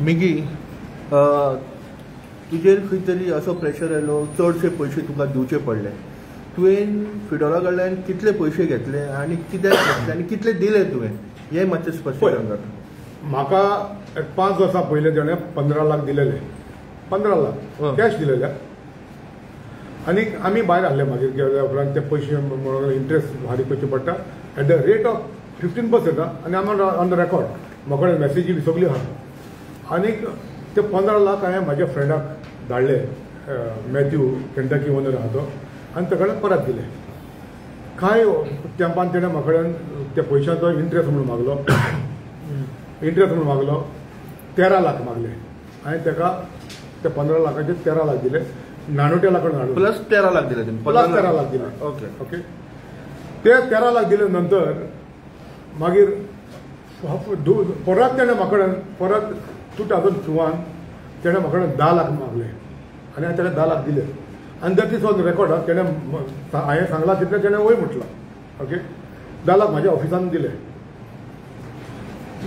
मिगी तुजेर खंय तरी असो प्रेशर आयलो चडशे पयशे तुका दिवचे पडले तुवें फिडोरा कडल्यान कितले पयशे घेतले आनी कित्याक घेतले आनी कितले दिले तुवें हें मातशें स्पश्टीकरण कर. म्हाका 5 वर्सां पयलीं ताणें 15 लाख दिलेले 15 लाख कॅश दिलेले आनी आमी भायर हाडले मागीर गेल्या उपरांत ते पयशे म्हणून इंट्रस्ट भारी करचे पडटा एट द रेट ऑफ 15% आनी आमी ऑन द रेकॉर्ड म्हाका मॅसेजी सगळी आहा आनीक ते 15 लाख हांवें म्हाज्या फ्रेंडाक धाडले मॅथ्यू केंटकी ओनर आहा तो आनी ताका परत दिले. कांय तेंपान तेणें म्हाका त्या पयशांचो इंट्रस्ट म्हणून मागलो 13 लाख मागले हांवें ताका ते 15 लाखाचे 13 लाख दिले नानोट्या कडेन हाडून प्लस 13 लाख दिले प्लस 13 लाख दिले. ओके ओके ते 13 लाख दिले नंतर मागीर परत तेणें म्हाका परत 2002 तेणें म्हाका 10 लाख मागले आनी हांवें ताका 10 लाख दिले आनी दॅट इज ऑन रेकॉर्ड तेणें हांवें सांगलां तितलें तेणें वय म्हटलां. ओके 10 लाख म्हाज्या ऑफिसान दिले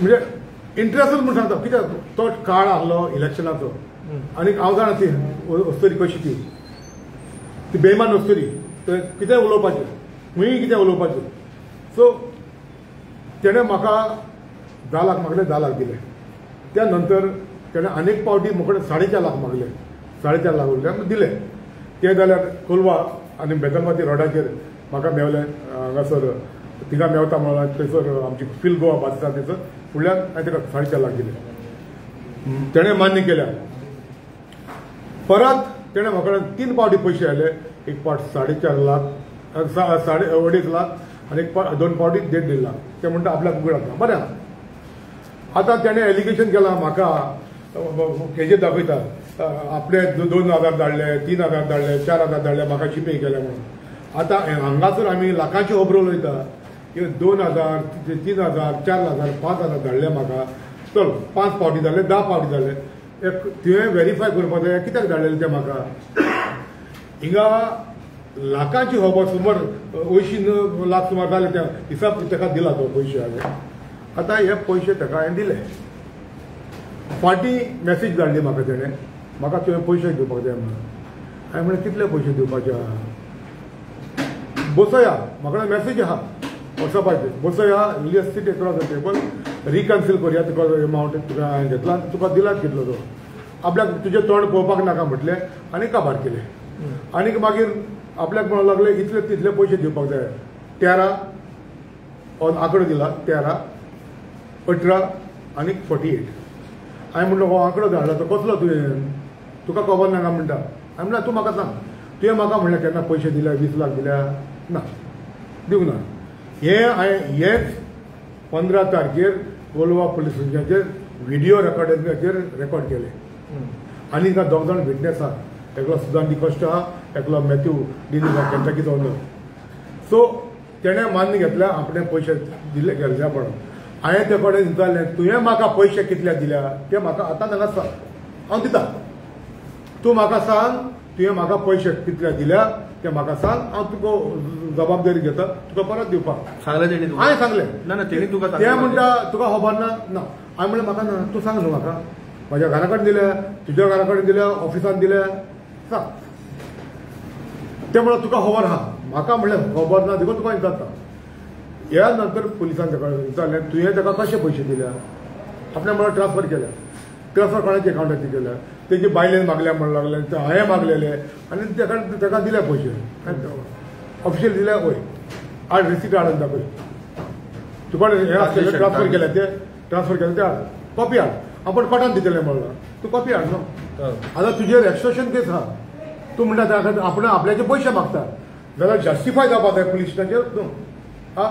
म्हणजे इंट्रस्टूच म्हूण सांगता कित्याक तो काळ आहलो इलेक्शनाचो आनी हांव जाणा ती वस्तरी कशी ती बेमान वस्तरी कितें उलोवपाचें खंयी कितें उलोवपाचें. सो तेणें म्हाका 10 लाख मागले 10 लाख दिले. त्या नंतर तेणें आनीक पावटी म्हाका 4.5 लाख मागले 4.5 लाख उरले दिले. ते जाल्यार कोलवा आनी बेतलबाती रोडाचेर म्हाका मेवले हांगासर थिंगा मेवता म्हणून थंयसर आमची फील गोवा बस आसा थंयसर फुडल्यान हांवें ताका 4.5 लाख दिले. तेणें मान्य केल्या. परत तेणें म्हाका 3 पावटी पयशे आयले एक पावट 4.5 लाख 2.5 लाख आनी 2 पावटी 1.5 लाख. ते म्हणटा आपल्याक उगड आसा बरें आहा. आतां तेणें एलिगेशन केलां म्हाका हेजेर दाखयता आपले 2,000 धाडले 3,000 धाडले 4,000 धाडले म्हाका जीपे केले म्हणून. आतां हांगासर आमी लाखांची खबर उलयता 2,000 3,000 4,000 5,000 धाडले म्हाका चल 5 पावटी धाडले 10 पावटी धाडले तुवें व्हेरीफाय करपाक जाय कित्याक धाडलेले ते म्हाका. हिंगा लाखांची खबर सुमार 80 लाख सुमार जाले त्या हिसाब ताका दिला तो पयशे हांवें. आतां हे पयशे ताका हांवें दिले. फाटीं मॅसेज धाडली म्हाका तेणें म्हाका तुवें पयशे दिवपाक जाय म्हणून. हांवें म्हणलें कितले पयशे दिवपाचे आहा बसया म्हाका मॅसेज आहा वॉट्सॅपाचेर बसया list sheet across the table reconcile करया तुका एमावंट तुका हांवें घेतला तुका दिलाच घेतलो तो आपल्याक तुजें तोंड पळोवपाक नाका म्हटलें आनी काबार केलें. आनीक मागीर आपल्याक म्हणूंक लागले इतले तितले पयशे दिवपाक जाय 13 आंकडो दिला 13 18 आनी 48. हांवें म्हणलो हो आंकडो धाडला तो कसलो तुवें तुका खबर नाका म्हणटा. हांवें म्हणल्यार तूं म्हाका सांग तुवें म्हाका म्हणलें केन्ना पयशे दिल्या 20 लाख दिल्या ना दिवंक ना. हेच 15 तारखेर कोलवा पुलीस स्टेशनाचेर व्हिडिओ रेकॉर्डिंगाचेर रेकॉर्ड केले आनी हिंगा 2 जाण विटनेस आहा एकलो सुदान डिकोस्ट आहा एकलो मॅथ्यू डिनिगा केंटकीचो ओनर. सो तेणें मान्य घेतल्या आपणे पयशे दिले गेल्या म्हणून. हांवें ते कडेन विचारलें तुवें म्हाका पयशे कितले दिल्या ते म्हाका आतां हांगा सांग हांव दिता. तूं म्हाका सांग तुवें म्हाका पयशे कितले दिल्या ते म्हाका सांग हांव तुका जबाबदारी घेता तुका परत दिवपाक सांगलें तेणी. हांवें सांगलें ना तेणी तुका ते म्हणटा तुका खबर ना ना. हांवें म्हणलें म्हाका ना तूं सांग न्हू म्हाका म्हाज्या घरा कडेन दिल्या तुज्या घरा कडेन दिल्या ऑफिसान दिल्या सांग. ते म्हणल्यार तुका खबर आहा म्हाका म्हणलें खबर ना देखून तुका विचारता. ह्या नंतर पुलिसान ताका विचारलें तुवें ताका कशे पयशे दिल्या आपणें म्हणून ट्रान्सफर केल्या. ट्रान्सफर कोणाच्या अकावंटाचेर केल्या तेजी बायलेन मागल्या म्हणून लागलें हांवें मागलेले आनी ताका दिले पयशे ऑफिशियल दिले वय हाड रिसीट हाडून दाखय तुका हें आसलेलें ट्रान्सफर केलें ते ट्रान्सफर केलें ते हाड कॉपी हाड आपण कोर्टान दितलें म्हणून तूं कॉपी हाड न्हू. आतां तुजेर एक्स्ट्रॉशन केस आहा तूं म्हणटा ताका आपण आपल्याचे पयशे मागता जाल्यार जस्टिफाय जावपाक जाय पुलीस स्टेशनाचेर न्हू.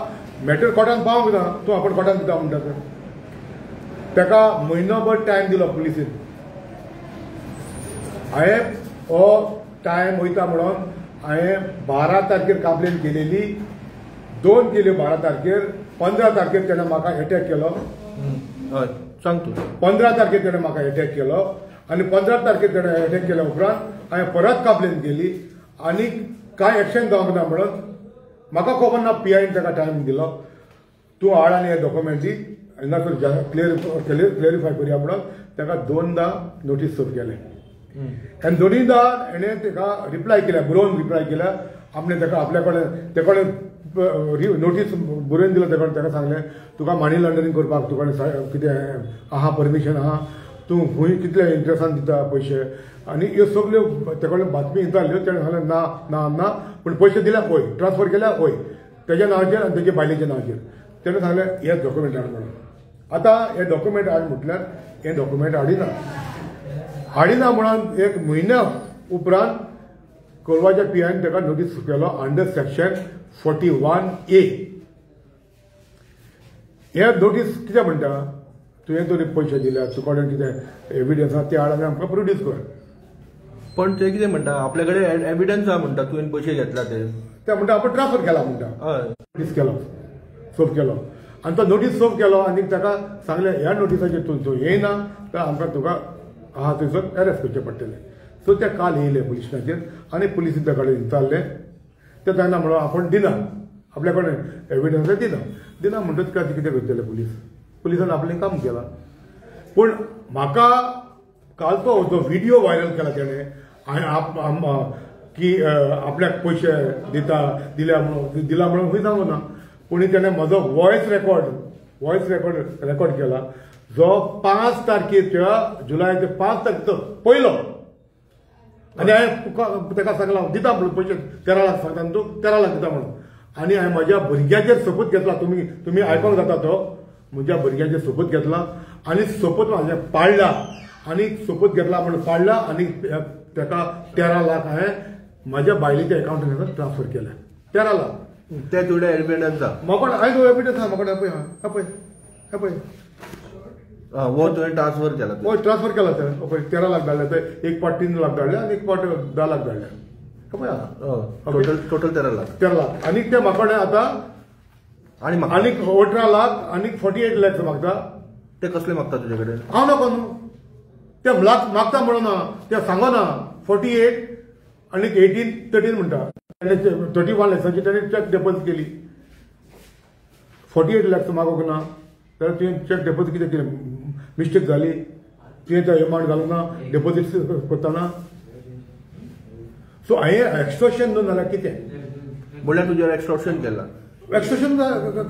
मॅटर कोर्टान पावूंक ना तूं आपण कोर्टान दिता म्हणटा तर ताका म्हयनोभर टायम दिलो पुलिसीन. हांवें हो टायम वयता म्हणून हांवें 12 तारखेर कंप्लेन केलेली 2 केल्यो 12 तारखेर 15 तारखेर तेणें म्हाका एटॅक केलो. हय सांग तूं. 15 तारखेर तेणें म्हाका एटॅक केलो आनी 15 तारखेर तेणें एटॅक केल्या उपरांत हांवें परत कंप्लेन केली आनी कांय एक्शन जावंक ना म्हणून म्हाका खबर ना PIन ताका टायम दिलो तूं हाड आनी हे डॉक्युमेंट दी हांगासर क्लियरिफाय करया म्हणून ताका 2दा नोटीस सर्व केले आनी दोनीदा हेणें ताका रिप्लाय केल्या बरोवन रिप्लाय केल्या आपणे ताका आपल्या कडेन ते कडेन नोटीस बरोवन दिलो ताका सांगलें तुका मनी लॉन्ड्रिंग करपाक तुका कितें आहा परमिशन आहा तूं खंय कितले इंट्रस्टान दिता पयशे आनी ह्यो सगल्यो ते कडेन बातमी येताल्यो तेणें सांगलें ना ना ना पूण पयशे दिल्या हय ट्रान्सफर केल्या हय तेज्या नांवाचेर आनी तेजे बायलेच्या नांवाचेर तेणें सांगलें हे डॉक्युमेंट हाड म्हणून आतां हे डॉक्युमेंट हाड म्हटल्यार हे डॉक्युमेंट हाडिना म्हणून एक म्हयन्या उपरांत कोलवाच्या PIन ताका नोटीस केलो अंडर सेक्शन 41A हे नोटीस कितें म्हणटा तुवें तरी पयशे दिल्या तुका कडेन कितें एविडन्स आहा ते हाड आनी आमकां प्रोड्यूस कर पण ते कितें म्हणटा आपल्या कडेन एविडन्स आहा म्हणटा तुवें पयशे घेतला ते म्हणटा आपण ट्रान्सफर केला म्हणटा नोटीस केलो सर्व केलो आनी तो नोटीस सर्व केलो आनी ताका सांगलें ह्या नोटिसाचेर तूं येयना तर आमकां तुका आहा थंयसर अरेस्ट करचें पडटलें सो ते काल येयले पुलीस स्टेशनाचेर आनी पुलिसीन त्या कडेन विचारलें ते तेन्ना म्हणून आपण दिना आपल्या कडेन एविडन्स दिना म्हणटच काय कितें करतले पुलिसान आपलें काम केलां पूण म्हाका कालचो जो व्हिडिओ व्हायरल केला तेणें की आपल्याक पयशे दिला म्हणून खंय सांगूना पूण तेणें म्हजो वॉयस रेकॉर्ड केला जो 5 तारखेच्या जुलयाच्या 5 तारखेचो पयलो आनी हांवें ताका सांगला दिता म्हणून पयशे 13 लाख सांगता तूं 13 लाख दिता म्हणून आनी हांवें म्हज्या भुरग्याचेर सोपूत घेतला तुमी आयकोंक जाता तो म्हज्या भुरग्याचेर सोपूत घेतला आनी सोपूत म्हाजें पाळ्ळा आनी सोपूत घेतला म्हणून पाळ्ळा आनी ताका 13 लाख हांवें म्हाज्या बायलेच्या एकाउंटान ट्रान्सफर केल्या 13 लाख ते तुडे एविडन्स आहा म्हाका आयज एविडन्स आहा म्हाका पळय वो तुवें ट्रान्सफर केला हय ट्रान्सफर केला पळय 13 लाख धाडले ते एक पाट 3 लाख धाडले आनी एक पाट 10 लाख धाडले पळय टोटल 13 लाख आनी ते म्हाका आतां आनी 18 लाख आनी 48 लॅक्स मागता ते कसले मागता तुजे कडेन हांव नाका न्हू ते मागता म्हणून ते सांगना 48 आनी 13 म्हणटा 31 लॅक्साची ताणें चॅक डेपॉझिट केली 48 लॅक्स मागोंक ना जाल्यार तुवें चॅक डेपॉझिट कितें केलें मिस्टेक जाली तुवें तो एमावंट घालूंक ना डेपॉझिट करतना सो हांवें एक्स्ट्रॉशन न्हू नाल्यार कितें म्हणल्यार तुजेर एक्स्ट्रॉशन केला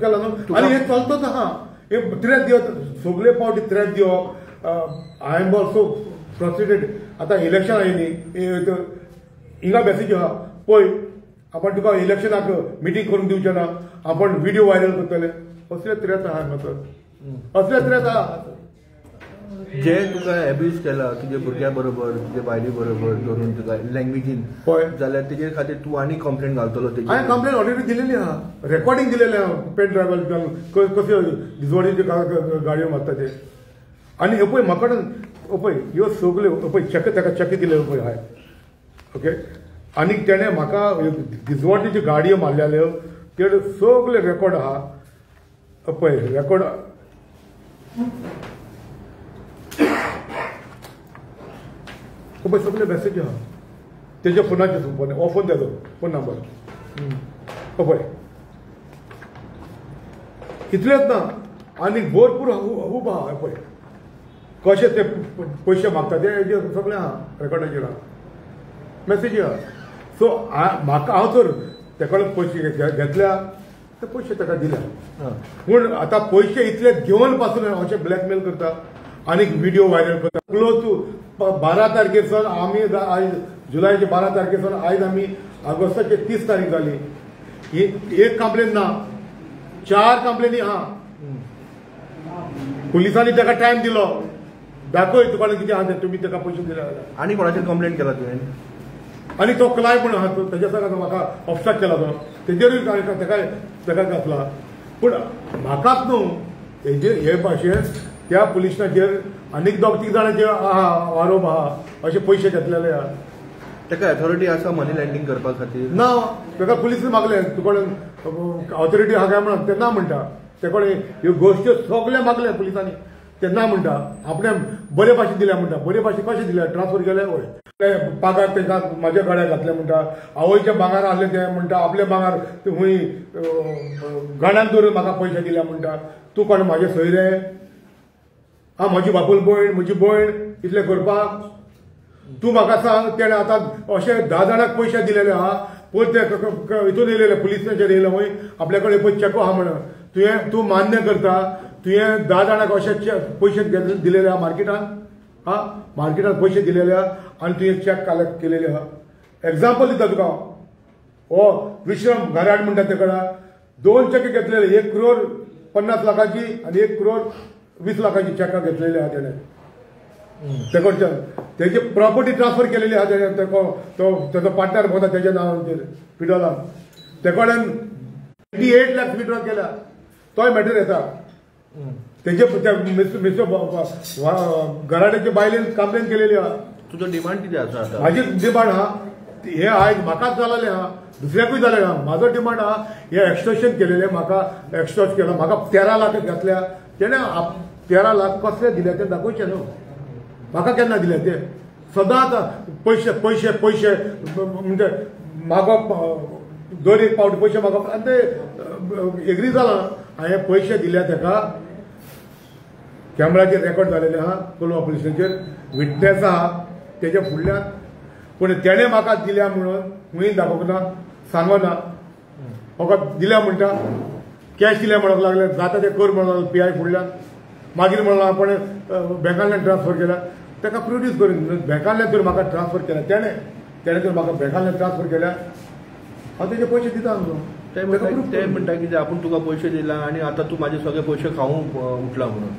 केला न्हू आनी हें चलतोच आहा हे 3 दिवस सगळे पावटी 3 दिवप आय एम ऑल्सो फ्रस्ट्रेटेड आतां इलेक्शन आयली हिंगा मॅसेज आहा पळय आपण तुका इलेक्शनाक मिटींग करून दिवचें ना आपण व्हिडिओ व्हायरल करतले असले त्रेत आहा मात्र असले त्रेत आहा जे तुका एब्यूज केला तुजे भुरग्या बरोबर तुजे बायली बरोबर धरून तुका लँग्वेजीन पळय जाल्यार तेजे खातीर तूं आनी कंप्लेंट घालतलो तेजी हांवें कंप्लेंट ऑलरेडी दिलेली आहा रेकॉर्डिंग दिलेलें आहा पेन ड्रायव्हर कश्यो दिसवडीच्यो गाडयो मारता ते आनी हे पळय म्हाका पळय ह्यो सगल्यो पळय ताका चॅक दिले पळय हाय ओके आनी तेणें म्हाका दिसवडीच्यो गाडयो मारलेल्यो ते सगळे रेकॉर्ड आहा पळय रेकॉर्ड पळय सगळे मॅसेज आहा तेज्या फोनाचेर फोन हो फोन तेजो फोन नंबर पळय इतलेंच ना आनी भरपूर खूब आहा पळय कशे ते पयशे मागता ते सगळें आहा रेकॉर्डाचेर आहा मॅसेज आहा सो म्हाका हांव तर तेका पयशे घेतल्या ते पयशे ताका दिल्या पूण आतां पयशे इतले घेवन पासून अशें ब्लॅकमेल करता आनीक व्हिडिओ व्हायरल करता क्लोज टू 12 तारखेर आमी आयज जुलयाचे 12 तारखेर आयज आमी ऑगस्टाचे 30 तारीख जाली ही एक कंप्लेन ना 4 कंप्लेनी आहा पुलिसांनी ताका टायम दिलो दाखय तुका कितें आहा तुमी ताका पयशे दिले आनी कोणाचेर कंप्लेंट केला तुवें आनी तो क्लायंट म्हण आहा तेज्या सांगात म्हाका ऑफसाक केला तो तेजेरूय ताका घातला पूण म्हाकाच न्हू हे भाशेन त्या पुलीस स्टेशनाचेर आनीक 2-3 जाणांचे आरोप आहा अशे पयशे घेतलेले आहा ताका अथॉरिटी आसा मनी लँडिंग करपा खातीर ना ताका पुलीस मागले तुका ऑथॉरिटी आहा काय म्हणून ते ना म्हणटा तेकडे ह्यो गोश्टी सगळे मागले पुलिसांनी ते ना म्हणटा आपणे बरे भाशेन दिल्या म्हणटा बरे भाशेन कशें दिल्या ट्रान्सफर केले वय पागार तांकां म्हाज्या गाड्या घातले म्हणटा, आवयच्या भांगार आहले ते म्हणटा, आपले भांगार हूंय गाण्यान धरून म्हाका पयशे दिल्या म्हणटा. तूं कोण म्हाजे सोयरे? म्हाजी बापूल भयण, म्हजी भयण इतले करपाक? तूं म्हाका सांग, तेणें आतां अशे 10 जाणांक पयशे दिलेले आहा, पळय ते हितून येयलेले पुलीस स्टेशन येयले वय आपल्या कडेन पळय चॅको आहा म्हणून तूं मान्य करता तुवें 10 जाणांक अशे पयशे दिलेले आहा मार्केटान? मार्केटान पयशे दिलेले आहा आनी तुवें चॅक कलेक्ट केलेले आहा. एग्जाम्पल दिता तुका. हो विश्रम घराड म्हणटा तेकडे 2 चॅक घेतलेले, 1,50,00,000ची आनी 1,20,00,000ची चॅकां घेतलेली आहा तेणें. ते कडच्यान तेजी प्रॉपर्टी ट्रान्सफर केलेली आहा तेणें. तेजो पार्टनर भोंवता तेज्या नांवाचेर पिडोलान. ते कडेन 28 लाख विड्रॉ केल्या. तोय मॅटर येता. तेजे घराड्याची बायलेन कंप्लेन केलेली आहा. तुजो डिमांड कितें आसा? म्हाजी डिमांड आहा हे आयज म्हाकाच जालेले आहा, दुसऱ्याकूय जालेले आहा. म्हाजो डिमांड आहा हे एक्सटॉर्शन केलेले, म्हाका एक्सटॉर्ट केला, म्हाका 13 लाख घातल्या. तेणें 13 लाख कसले दिले ते दाखोवचे न्हू. म्हाका केन्ना दिले ते? सदांच पयशे पयशे पयशे म्हणजे मागप, दर एक पावटी पयशे मागप. आनी ते एग्री जाला. हांवें पयशे दिल्या तेका. कॅमेराचेर रेकॉर्ड जालेले आहा कोलवा पुलीस स्टेशनाचेर. विटनेस आहा तेजे फुडल्यान. पूण तेणें म्हाका दिल्या म्हणून खंय दाखोवना, सांगना. फकत दिल्या म्हणटा, कॅश दिल्या म्हणूंक लागले, जाता ते कर म्हणूंक लागले PI फुडल्यान. मागीर म्हणून आपण बँकांतल्यान ट्रान्सफर केला. ताका प्रोड्यूस करून बँकांतल्यान तर म्हाका ट्रान्सफर केला. तेणें तर म्हाका बँकांतल्यान ट्रान्सफर केल्या. हांव तेजे पयशे दिता न्हू. ते म्हणटा की आपूण तुका पयशे दिला आनी आतां तूं म्हाजे सगळे पयशे खावंक उठला म्हणून.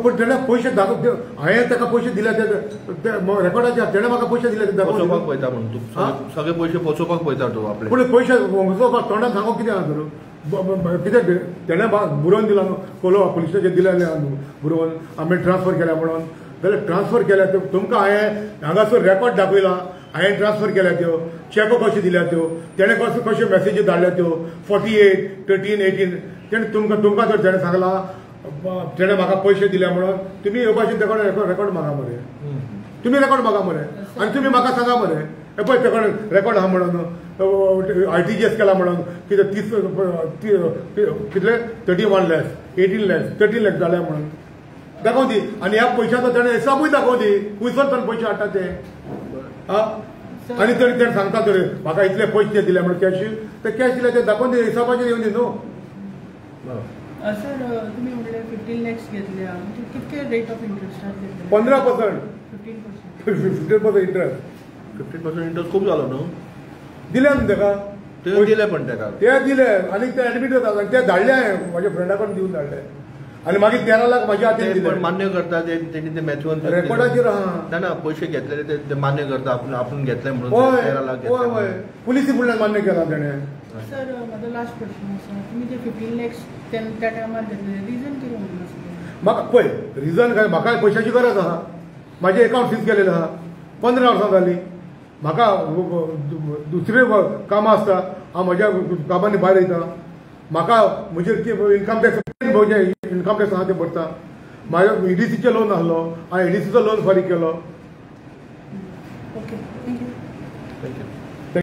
पूण तेणें पयशे दाखोव, हांवें ताका पयशे दिले ते रेकॉर्डाचेर. तेणें म्हाका पयशे दिले ते फसोवपाक पळयता म्हणून तूं सगळे पयशे फसोवपाक पळयता तूं आपले. पूण पयशे फसोवपाक तोंडान सांगूंक कितें आहा तर? कितें तेणें बुरोवन दिला न्हू. कोलवा पुलीस स्टेशन दिलेलें आहा न्हू बुरोवन. आमी ट्रान्सफर केल्या म्हणून. जाल्यार ट्रान्सफर केल्या तुमकां हांवें हांगासर रेकॉर्ड दाखयला. हांवें ट्रान्सफर केल्या त्यो, चॅको कशे दिल्या त्यो, तेणें कशे मॅसेजी धाडल्या त्यो 48, 13, 18. तेणें तुमकां जर तेणें सांगला तेणें म्हाका पयशे दिल्या म्हणून, तुमी हे भाशेन तेकडे रेकॉर्ड मागा मरे. तुमी रेकॉर्ड मागा मरे आनी तुमी म्हाका सांगा मरे. हे पळय तेकडे रेकॉर्ड आहा म्हणून, RTGS केला म्हणून. कितें 30 कितले 31 lakhs, 18 lakhs, 13 lakhs जाल्या म्हणून दाखोवन दी. आनी ह्या पयशांचो तेणें हिसाबूय दाखोवन दी, खंयसर पयशे हाडटा ते. आनी तरी तेणें सांगता तरी म्हाका इतले पयशे दिले म्हणून कॅश. ते कॅश दिले ते दाखोवन दी, हिसाबाचेर येवन दी न्हू. सर तुम्ही म्हणले 15 lakhs घेतले, कितके रेट ऑफ इंटरेस्ट आहा? 15%. 15% इंटरेस्ट. 15% इंटरेस्ट खूप झालो न्हू. दिले न्हू तेका. ते दिले पण तेका ते दिले आनी ते एडमीट जाता. ते धाडले हांवें म्हाज्या फ्रेंडा कडून दिवन धाडले. आनी मागीर 13 लाख म्हाज्या हातीन दिले. पण मान्य करता तेणी ते मॅथ्यून रेकॉर्डाचेर आहा. ना पयशे घेतलेले ते मान्य करता आपूण घेतले म्हणून. 13 लाख हय हय पुलिसी फुडल्यान मान्य केला तेणें. सर म्हाजो लास्ट क्वेश्चन आसा. तुमी ते 15 lakhs त्या टायमार घेतले, रिजन कितें म्हणून आसा? म्हाका पळय रिजन काय, म्हाका पयशाची गरज आहा. म्हाजे अकावंट सीज केलेले आहा. 15 वर्सां जालीं. म्हाका दुसरे कामां आसता. हांव म्हाज्या कामांनी भायर वयता. म्हाका म्हजे इन्कम टॅक्स इन्कम टॅक्स आहा ते भरता. म्हाज्या EDCचे लोन आहलो, हांवें EDCचो लोन फारीक केलो. ओके.